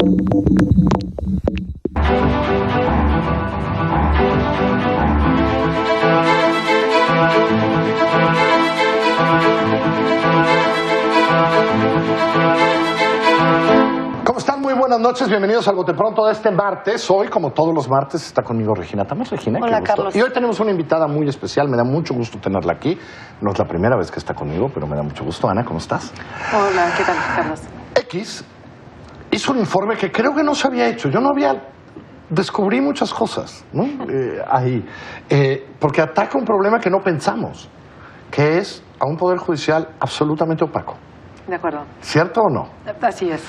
Buenas noches, bienvenidos al Bote Pronto de este martes. Hoy, como todos los martes, está conmigo Regina Tamés. Regina, hola, Carlos. Y hoy tenemos una invitada muy especial, me da mucho gusto tenerla aquí. No es la primera vez que está conmigo, pero me da mucho gusto. Ana, ¿cómo estás? Hola, ¿qué tal, Carlos? X hizo un informe que creo que no se había hecho. Yo no había... Descubrí muchas cosas, ¿no? Ahí. Porque ataca un problema que no pensamos, que es a un poder judicial absolutamente opaco. De acuerdo. ¿Cierto o no? Así es.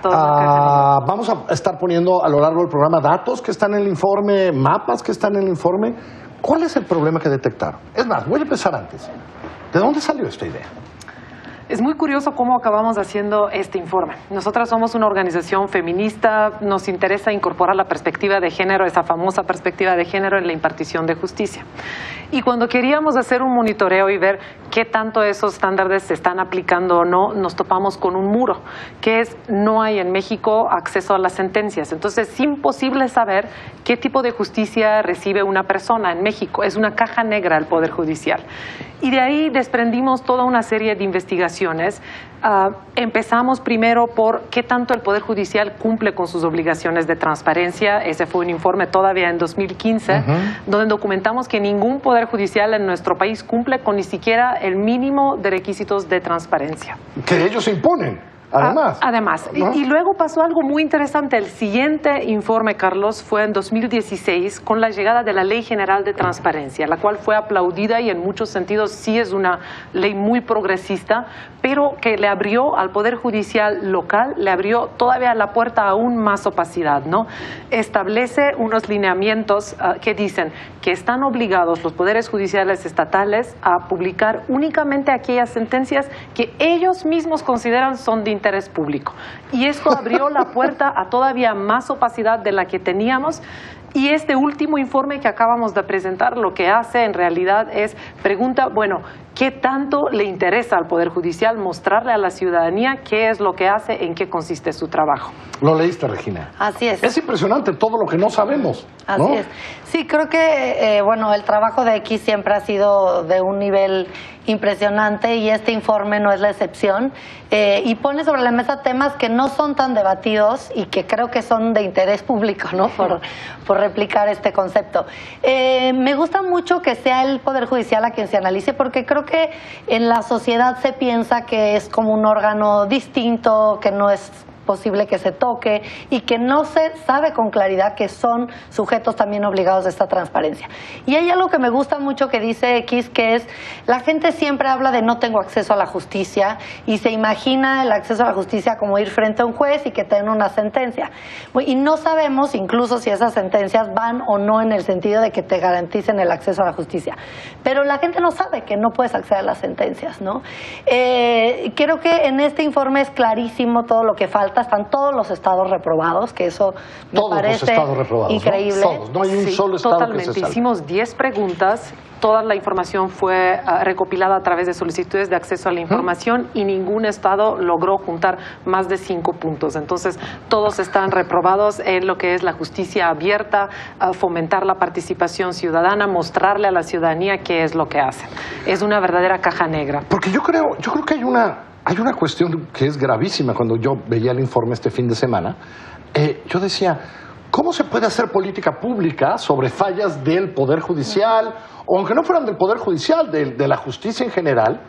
Vamos a estar poniendo a lo largo del programa datos que están en el informe, mapas que están en el informe. ¿Cuál es el problema que detectaron? Es más, voy a empezar antes. ¿De dónde salió esta idea? Es muy curioso cómo acabamos haciendo este informe. Nosotras somos una organización feminista, nos interesa incorporar la perspectiva de género, esa famosa perspectiva de género en la impartición de justicia. Y cuando queríamos hacer un monitoreo y ver qué tanto esos estándares se están aplicando o no, nos topamos con un muro, que es no hay en México acceso a las sentencias. Entonces es imposible saber qué tipo de justicia recibe una persona en México. Es una caja negra el Poder Judicial. Y de ahí desprendimos toda una serie de investigaciones. Empezamos primero por qué tanto el Poder Judicial cumple con sus obligaciones de transparencia. Ese fue un informe todavía en 2015, donde documentamos que ningún Poder Judicial en nuestro país cumple con ni siquiera el mínimo de requisitos de transparencia. Que ellos imponen. Además. ¿No? Y luego pasó algo muy interesante. El siguiente informe, Carlos, fue en 2016 con la llegada de la Ley General de Transparencia, la cual fue aplaudida y en muchos sentidos sí es una ley muy progresista, pero que le abrió al Poder Judicial local, le abrió todavía la puerta a aún más opacidad, ¿no? Establece unos lineamientos que dicen que están obligados los poderes judiciales estatales a publicar únicamente aquellas sentencias que ellos mismos consideran son de interés público. Y esto abrió la puerta a todavía más opacidad de la que teníamos. Y este último informe que acabamos de presentar lo que hace en realidad es pregunta, bueno, ¿qué tanto le interesa al Poder Judicial mostrarle a la ciudadanía qué es lo que hace, en qué consiste su trabajo? Lo leíste, Regina. Así es. Es impresionante todo lo que no sabemos, ¿no? Así es. Sí, creo que, bueno, el trabajo de X siempre ha sido de un nivel impresionante y este informe no es la excepción. Y pone sobre la mesa temas que no son tan debatidos y que creo que son de interés público, ¿no? Por replicar este concepto. Me gusta mucho que sea el Poder Judicial a quien se analice porque creo que en la sociedad se piensa que es como un órgano distinto, que no es posible que se toque y que no se sabe con claridad que son sujetos también obligados de esta transparencia. Y hay algo que me gusta mucho que dice X, que es, la gente siempre habla de no tengo acceso a la justicia y se imagina el acceso a la justicia como ir frente a un juez y que tenga una sentencia. Y no sabemos incluso si esas sentencias van o no en el sentido de que te garanticen el acceso a la justicia. Pero la gente no sabe que no puedes acceder a las sentencias, ¿no? Creo que en este informe es clarísimo todo lo que falta. Están todos los estados reprobados, que eso me parece increíble. ¿No? Todos, no hay un solo estado totalmente. Que se salve. Hicimos 10 preguntas, toda la información fue recopilada a través de solicitudes de acceso a la información y ningún estado logró juntar más de 5 puntos. Entonces, todos están reprobados en lo que es la justicia abierta, fomentar la participación ciudadana, mostrarle a la ciudadanía qué es lo que hacen. Es una verdadera caja negra. Porque yo creo que hay una cuestión que es gravísima. Cuando yo veía el informe este fin de semana, yo decía, ¿cómo se puede hacer política pública sobre fallas del Poder Judicial, o aunque no fueran del Poder Judicial, de la justicia en general,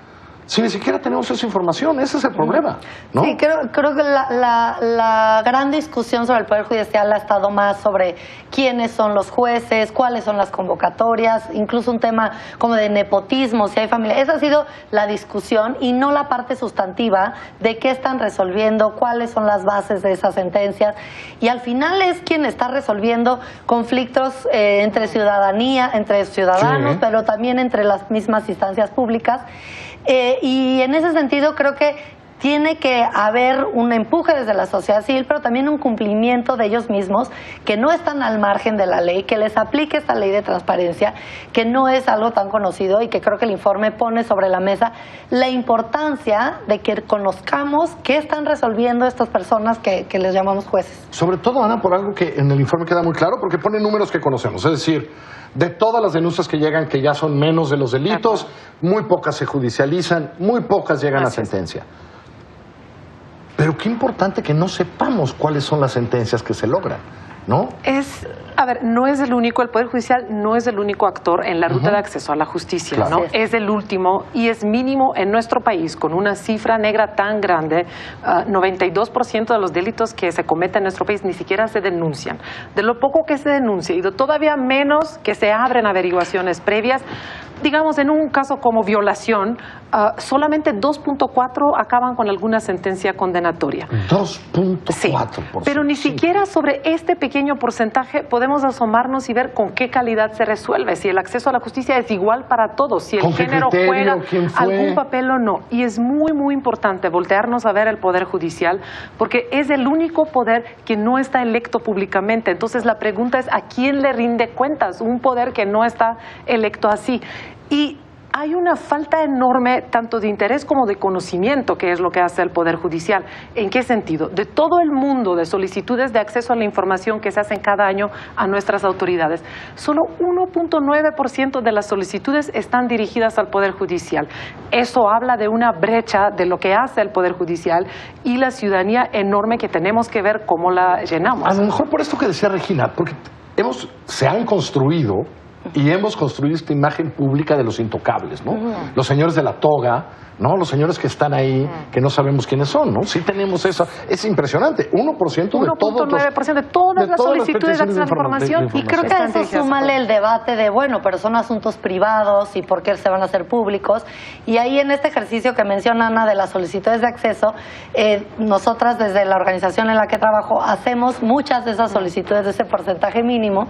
si ni siquiera tenemos esa información? Ese es el problema, ¿no? Sí, creo que la gran discusión sobre el Poder Judicial ha estado más sobre quiénes son los jueces, cuáles son las convocatorias, incluso un tema como de nepotismo, si hay familia. Esa ha sido la discusión y no la parte sustantiva de qué están resolviendo, cuáles son las bases de esas sentencias. Y al final es quien está resolviendo conflictos entre ciudadanía, entre ciudadanos, sí, pero también entre las mismas instancias públicas. Y en ese sentido creo que tiene que haber un empuje desde la sociedad civil, pero también un cumplimiento de ellos mismos, que no están al margen de la ley, que les aplique esta ley de transparencia, que no es algo tan conocido y que creo que el informe pone sobre la mesa la importancia de que conozcamos qué están resolviendo estas personas que les llamamos jueces. Sobre todo, Ana, por algo que en el informe queda muy claro, porque pone números que conocemos. Es decir, de todas las denuncias que llegan, que ya son menos de los delitos, muy pocas se judicializan, muy pocas llegan a sentencia. Pero qué importante que no sepamos cuáles son las sentencias que se logran, ¿no? No es el único, el Poder Judicial no es el único actor en la ruta de acceso a la justicia, claro. ¿no? Es el último y es mínimo en nuestro país, con una cifra negra tan grande. 92% de los delitos que se cometen en nuestro país ni siquiera se denuncian. De lo poco que se denuncia y de todavía menos que se abren averiguaciones previas, digamos, en un caso como violación, solamente 2.4 acaban con alguna sentencia condenatoria. 2.4%. Sí, pero ni siquiera sobre este pequeño porcentaje podemos asomarnos y ver con qué calidad se resuelve, si el acceso a la justicia es igual para todos, si el género juega algún papel o no. Y es muy, muy importante voltearnos a ver el Poder Judicial, porque es el único poder que no está electo públicamente. Entonces la pregunta es, ¿a quién le rinde cuentas un poder que no está electo así? Y hay una falta enorme tanto de interés como de conocimiento, que es lo que hace el Poder Judicial. ¿En qué sentido? De todo el mundo de solicitudes de acceso a la información que se hacen cada año a nuestras autoridades, solo 1.9% de las solicitudes están dirigidas al Poder Judicial. Eso habla de una brecha de lo que hace el Poder Judicial y la ciudadanía enorme que tenemos que ver cómo la llenamos. A lo mejor por esto que decía Regina, porque se han construido y hemos construido esta imagen pública de los intocables, ¿no? Los señores de la toga, ¿no? Los señores que están ahí, que no sabemos quiénes son, ¿no? Sí tenemos eso. Es impresionante. 1% de todos 1.9% de todas las solicitudes de acceso a la información. Y creo que a eso súmale el debate de, bueno, pero son asuntos privados y por qué se van a hacer públicos. Y ahí en este ejercicio que menciona Ana de las solicitudes de acceso, nosotras desde la organización en la que trabajo hacemos muchas de esas solicitudes de ese porcentaje mínimo.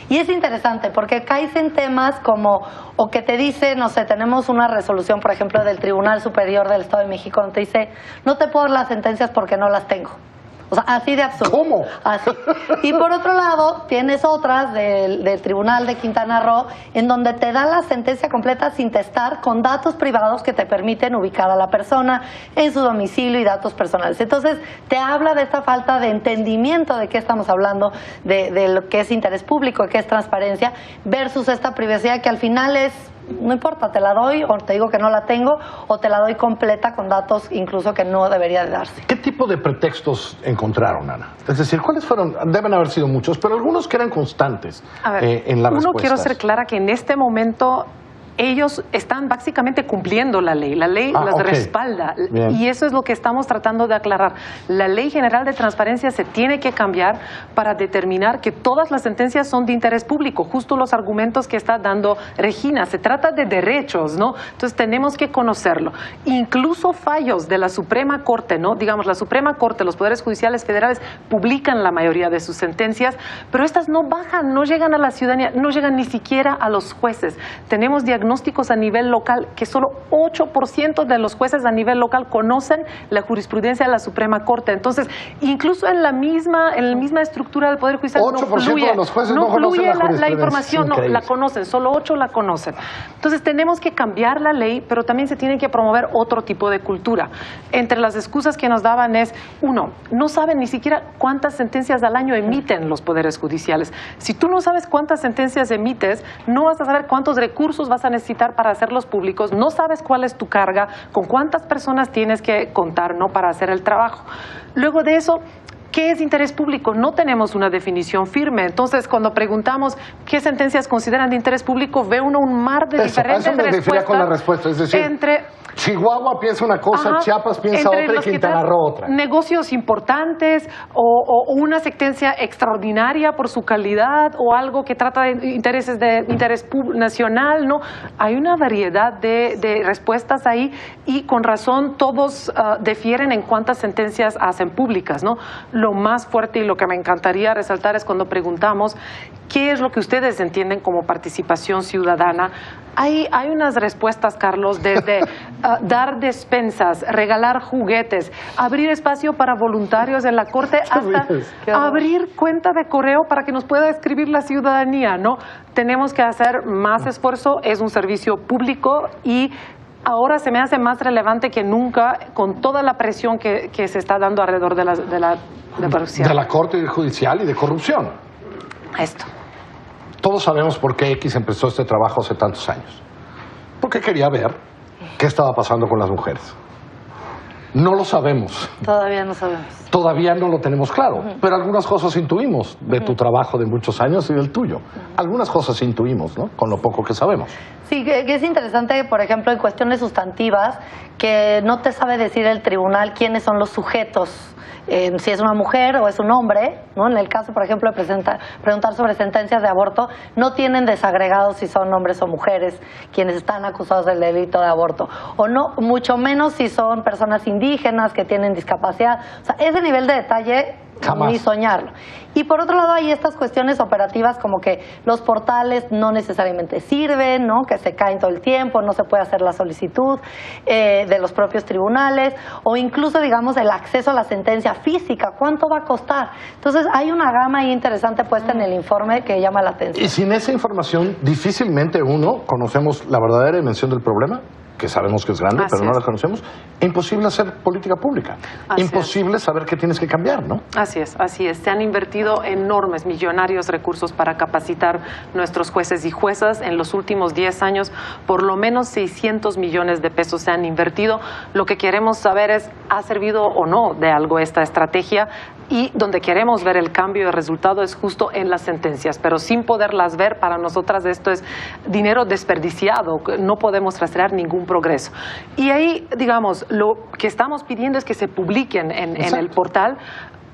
Y es interesante porque caes en temas como, o que te dice, no sé, tenemos una resolución, por ejemplo, del Tribunal Superior del Estado de México, donde te dice, no te puedo dar las sentencias porque no las tengo. O sea, así de absurdo. ¿Cómo? Así. Y por otro lado, tienes otras del Tribunal de Quintana Roo, en donde te da la sentencia completa sin testar, con datos privados que te permiten ubicar a la persona en su domicilio y datos personales. Entonces, te habla de esta falta de entendimiento de qué estamos hablando, de lo que es interés público, de qué es transparencia, versus esta privacidad que al final es, no importa, te la doy o te digo que no la tengo o te la doy completa con datos incluso que no debería de darse. ¿Qué tipo de pretextos encontraron, Ana? Es decir, ¿cuáles fueron? Deben haber sido muchos, pero algunos que eran constantes en las respuestas. Quiero ser clara que en este momento ellos están básicamente cumpliendo la ley las respalda. Bien. Y eso es lo que estamos tratando de aclarar. La Ley General de Transparencia se tiene que cambiar para determinar que todas las sentencias son de interés público, justo los argumentos que está dando Regina. Se trata de derechos, ¿no? Entonces tenemos que conocerlo. Incluso fallos de la Suprema Corte, ¿no? Digamos, la Suprema Corte, los poderes judiciales federales publican la mayoría de sus sentencias, pero estas no bajan, no llegan a la ciudadanía, no llegan ni siquiera a los jueces. Tenemos diagnósticos a nivel local que solo 8% de los jueces a nivel local conocen la jurisprudencia de la Suprema Corte. Entonces, incluso en la misma estructura del Poder Judicial 8% de los jueces no fluye conocen la información, no, la conocen, solo 8 la conocen. Entonces, tenemos que cambiar la ley, pero también se tiene que promover otro tipo de cultura. Entre las excusas que nos daban es, uno, no saben ni siquiera cuántas sentencias al año emiten los poderes judiciales. Si tú no sabes cuántas sentencias emites, no vas a saber cuántos recursos vas a necesitar para hacerlos públicos, no sabes cuál es tu carga, con cuántas personas tienes que contar, ¿no?, para hacer el trabajo. Luego de eso, ¿qué es interés público? No tenemos una definición firme. Entonces, cuando preguntamos qué sentencias consideran de interés público, ve uno un mar de diferentes respuestas. Con la respuesta, es decir, Chihuahua piensa una cosa, Chiapas piensa otra y Quintana Roo otra. Negocios importantes o una sentencia extraordinaria por su calidad o algo que trata de interés nacional, ¿no? Hay una variedad de respuestas ahí y con razón todos difieren en cuántas sentencias hacen públicas, ¿no? Lo más fuerte y lo que me encantaría resaltar es cuando preguntamos ¿qué es lo que ustedes entienden como participación ciudadana? Hay unas respuestas, Carlos, desde dar despensas, regalar juguetes, abrir espacio para voluntarios en la Corte, hasta abrir cuenta de correo para que nos pueda escribir la ciudadanía, ¿no? Tenemos que hacer más esfuerzo, es un servicio público y ahora se me hace más relevante que nunca con toda la presión que se está dando alrededor de la corrupción. De la Corte Judicial y de corrupción. Esto. Todos sabemos por qué X empezó este trabajo hace tantos años. Porque quería ver qué estaba pasando con las mujeres. No lo sabemos. Todavía no sabemos. Todavía no lo tenemos claro, pero algunas cosas intuimos de tu trabajo de muchos años y del tuyo. Algunas cosas intuimos, ¿no? Con lo poco que sabemos. Sí, que es interesante, por ejemplo, en cuestiones sustantivas, que no te sabe decir el tribunal quiénes son los sujetos, si es una mujer o es un hombre, ¿no? En el caso, por ejemplo, de preguntar sobre sentencias de aborto, no tienen desagregados si son hombres o mujeres quienes están acusados del delito de aborto, o no, mucho menos si son personas indígenas que tienen discapacidad. O sea, ese nivel de detalle jamás. Ni soñarlo. Y por otro lado hay estas cuestiones operativas como que los portales no necesariamente sirven, ¿no? Que se caen todo el tiempo, no se puede hacer la solicitud de los propios tribunales, o incluso, digamos, el acceso a la sentencia física, ¿cuánto va a costar? Entonces hay una gama ahí interesante puesta en el informe que llama la atención. Y sin esa información difícilmente conocemos la verdadera dimensión del problema, que sabemos que es grande, pero no la conocemos. Imposible hacer política pública. Imposible saber qué tienes que cambiar, ¿no? Así es, así es. Se han invertido enormes, millonarios recursos para capacitar nuestros jueces y juezas. En los últimos 10 años, por lo menos 600 millones de pesos se han invertido. Lo que queremos saber es, ¿ha servido o no de algo esta estrategia? Y donde queremos ver el cambio de resultado es justo en las sentencias, pero sin poderlas ver, para nosotras esto es dinero desperdiciado, no podemos rastrear ningún progreso. Y ahí, digamos, lo que estamos pidiendo es que se publiquen en el portal,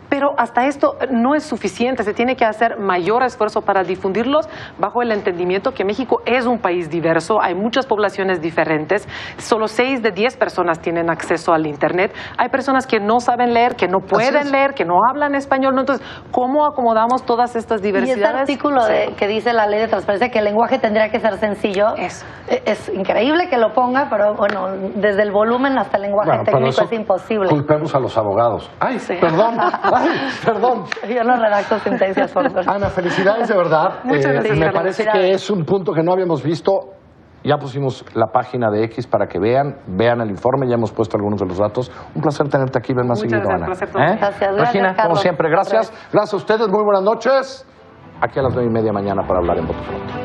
pero hasta esto no es suficiente, se tiene que hacer mayor esfuerzo para difundirlos bajo el entendimiento que México es un país diverso, hay muchas poblaciones diferentes, solo 6 de 10 personas tienen acceso al Internet, hay personas que no saben leer, que no pueden leer, que no hablan español, ¿no? Entonces, ¿cómo acomodamos todas estas diversidades? Y este artículo que dice la ley de transparencia que el lenguaje tendría que ser sencillo, es increíble que lo ponga, pero bueno, desde el volumen hasta el lenguaje técnico es imposible. Culpemos a los abogados. Ay, perdón. Perdón. Yo no redacto sentencias por favor. Ana, felicidades de verdad. Muchas gracias. Me parece que es un punto que no habíamos visto. Ya pusimos la página de X para que vean el informe, ya hemos puesto algunos de los datos. Un placer tenerte aquí, ven más seguido, Ana. Gracias, Regina, Carlos. como siempre, gracias. Gracias a ustedes, muy buenas noches. Aquí a las 9:30 mañana para hablar en Voto Pronto.